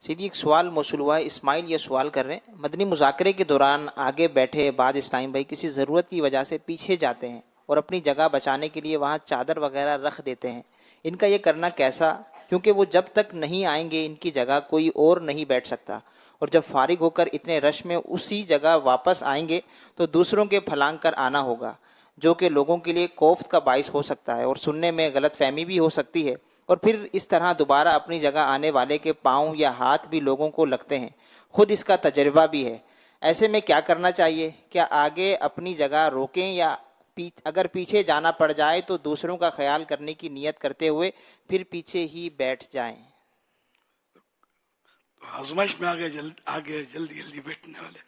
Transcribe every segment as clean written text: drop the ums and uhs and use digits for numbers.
سیدھی ایک سوال موصول ہوا ہے، اسماعیل یہ سوال کر رہے ہیں، مدنی مذاکرے کے دوران آگے بیٹھے بعض اسلامی بھائی کسی ضرورت کی وجہ سے پیچھے جاتے ہیں اور اپنی جگہ بچانے کے لیے وہاں چادر وغیرہ رکھ دیتے ہیں، ان کا یہ کرنا کیسا؟ کیونکہ وہ جب تک نہیں آئیں گے ان کی جگہ کوئی اور نہیں بیٹھ سکتا، اور جب فارغ ہو کر اتنے رش میں اسی جگہ واپس آئیں گے تو دوسروں کے پھلانگ کر آنا ہوگا، جو کہ لوگوں کے لیے کوفت کا باعث ہو سکتا ہے اور سننے میں غلط فہمی بھی ہو سکتی ہے، اور پھر اس طرح دوبارہ اپنی جگہ آنے والے کے پاؤں یا ہاتھ بھی لوگوں کو لگتے ہیں، خود اس کا تجربہ بھی ہے۔ ایسے میں کیا کرنا چاہیے؟ کیا آگے اپنی جگہ روکیں یا اگر پیچھے جانا پڑ جائے تو دوسروں کا خیال کرنے کی نیت کرتے ہوئے پھر پیچھے ہی بیٹھ جائیں؟ آزمائش میں آگے جلدی جلدی بیٹھنے والے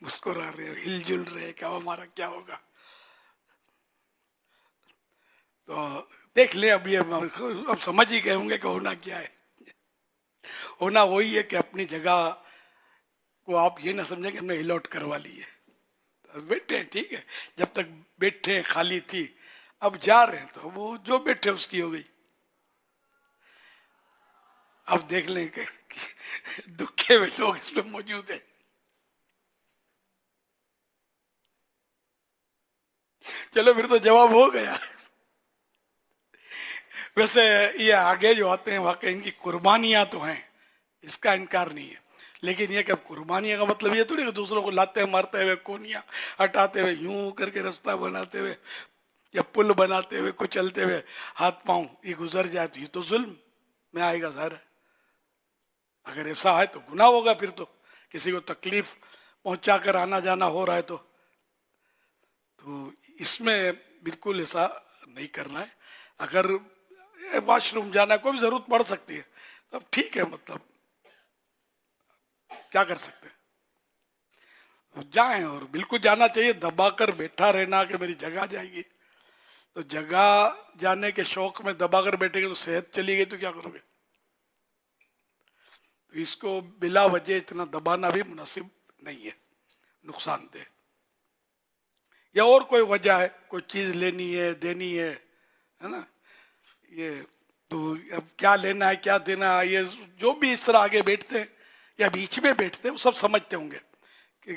مسکرا رہے ہل جل رہے کہ ہمارا کیا ہوگا، تو دیکھ لیں اب اب سمجھ ہی گئے ہوں گے کہ ہونا کیا ہے۔ ہونا وہی ہے کہ اپنی جگہ کو آپ یہ نہ سمجھیں کہ ہم نے الاٹ کروا لی ہے، بیٹھے ٹھیک ہے، جب تک بیٹھے خالی تھی، اب جا رہے ہیں تو وہ جو بیٹھے اس کی ہو گئی۔ اب دیکھ لیں کہ دکھے ہوئے لوگ اس میں موجود ہیں، چلو پھر تو جواب ہو گیا۔ ویسے یہ آگے جو آتے ہیں واقعی ان کی قربانیاں تو ہیں، اس کا انکار نہیں ہے، لیکن یہ کہ قربانیاں کا مطلب یہ تھوڑی کہ دوسروں کو لاتے مارتے ہوئے، کونیاں ہٹاتے ہوئے، یوں کر کے رستہ بناتے ہوئے یا پل بناتے ہوئے، کچلتے ہوئے ہاتھ پاؤں یہ گزر جائے تو یہ تو ظلم میں آئے گا ظاہر ہے۔ اگر ایسا ہے تو گناہ ہوگا، پھر تو کسی کو تکلیف پہنچا کر آنا جانا ہو رہا ہے تو اس میں بالکل ایسا نہیں کرنا ہے۔ اگر واش روم جانا ہے، کوئی بھی ضرورت پڑ سکتی ہے، تب ٹھیک ہے، مطلب کیا کر سکتے ہیں، جائیں، اور بالکل جانا چاہیے، دبا کر بیٹھا رہنا کہ میری جگہ جائے گی، تو جگہ جانے کے شوق میں دبا کر بیٹھے گے تو صحت چلی گئی تو کیا کرو گے؟ تو اس کو بلا وجہ اتنا دبانا بھی مناسب نہیں ہے، نقصان دہ۔ یا اور کوئی وجہ ہے، کوئی چیز لینی ہے، دینی ہے نا، یہ تو اب کیا لینا ہے کیا دینا ہے، یہ جو بھی اس طرح آگے بیٹھتے ہیں یا بیچ میں بیٹھتے ہیں وہ سب سمجھتے ہوں گے کہ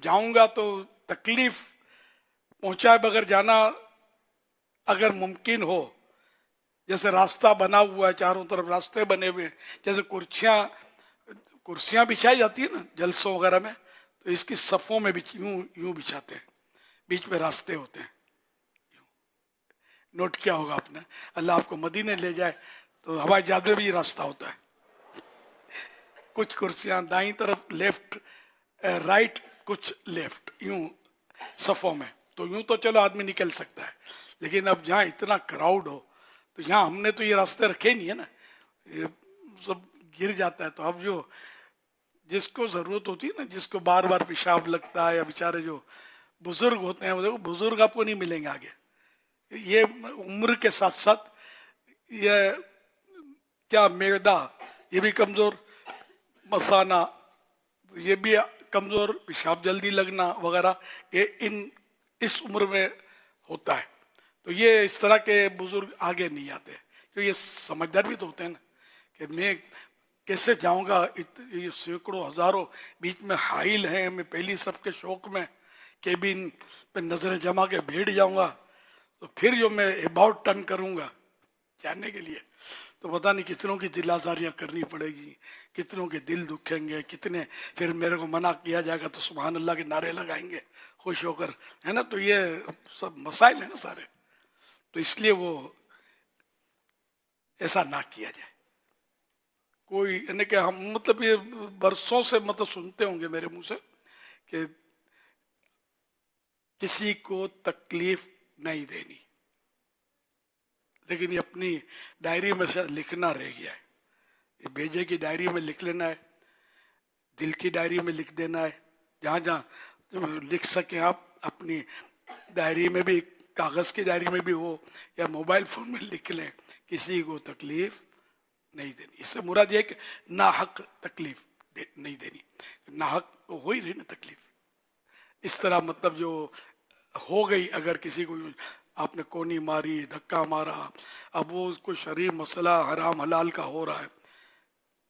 جاؤں گا تو تکلیف پہنچائے بغیر جانا اگر ممکن ہو، جیسے راستہ بنا ہوا ہے، چاروں طرف راستے بنے ہوئے ہیں، جیسے کرسیاں بچھائی جاتی ہیں نا جلسوں وغیرہ میں، تو اس کی صفوں میں یوں بچھاتے ہیں، بیچ میں راستے ہوتے ہیں۔ نوٹ کیا ہوگا آپ نے، اللہ آپ کو مدینے لے جائے تو ہوائی جہاز میں بھی راستہ ہوتا ہے، کچھ کرسیاں دائیں طرف لیفٹ رائٹ، کچھ لیفٹ، یوں صفوں میں، تو یوں تو چلو آدمی نکل سکتا ہے، لیکن اب جہاں اتنا کراؤڈ ہو تو یہاں ہم نے تو یہ راستے رکھے نہیں ہے نا، یہ سب گر جاتا ہے۔ تو اب جس کو ضرورت ہوتی ہے نا، جس کو بار بار پیشاب لگتا ہے، یا بیچارے جو بزرگ ہوتے ہیں، وہ دیکھو بزرگ آپ کو نہیں ملیں گے آگے، یہ عمر کے ساتھ ساتھ یہ کیا معدہ یہ بھی کمزور، مثانہ یہ بھی کمزور، پیشاب جلدی لگنا وغیرہ، یہ اس عمر میں ہوتا ہے۔ تو یہ اس طرح کے بزرگ آگے نہیں آتے، کیونکہ یہ سمجھدار بھی تو ہوتے ہیں نا کہ میں کیسے جاؤں گا، یہ سینکڑوں ہزاروں بیچ میں حائل ہیں، میں پہلی صف کے شوق میں کیبن پہ نظر جما کے بیٹھ جاؤں گا، تو پھر جو میں اباؤٹ ٹرن کروں گا جانے کے لیے تو پتہ نہیں کتنوں کی دل آزاریاں کرنی پڑے گی، کتنوں کے دل دکھیں گے، کتنے پھر میرے کو منع کیا جائے گا تو سبحان اللہ کے نعرے لگائیں گے خوش ہو کر، ہے نا۔ تو یہ سب مسائل ہیں نا سارے، تو اس لیے وہ ایسا نہ کیا جائے۔ کوئی یعنی کہ ہم مطلب یہ برسوں سے مطلب سنتے ہوں گے میرے منہ سے کہ کسی کو تکلیف نہیں دینی، لیکن یہ اپنی ڈائری میں شاید لکھنا رہ گیا ہے، یہ بھیجے کی ڈائری میں لکھ لینا ہے، دل کی ڈائری میں لکھ دینا ہے، جہاں جہاں لکھ سکیں آپ، اپنی ڈائری میں بھی، کاغذ کی ڈائری میں بھی ہو یا موبائل فون میں لکھ لیں، کسی کو تکلیف نہیں دینی۔ اس سے مراد یہ ہے کہ ناحق تکلیف نہیں دینی، ناحق تو ہو ہی رہی نا تکلیف، اس طرح مطلب جو ہو گئی، اگر کسی کو آپ نے کونی ماری، دھکا مارا، اب وہ کوئی شرعی مسئلہ حرام حلال کا ہو رہا ہے،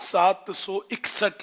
761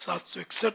761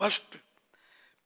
1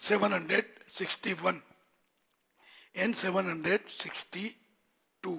761 and 762।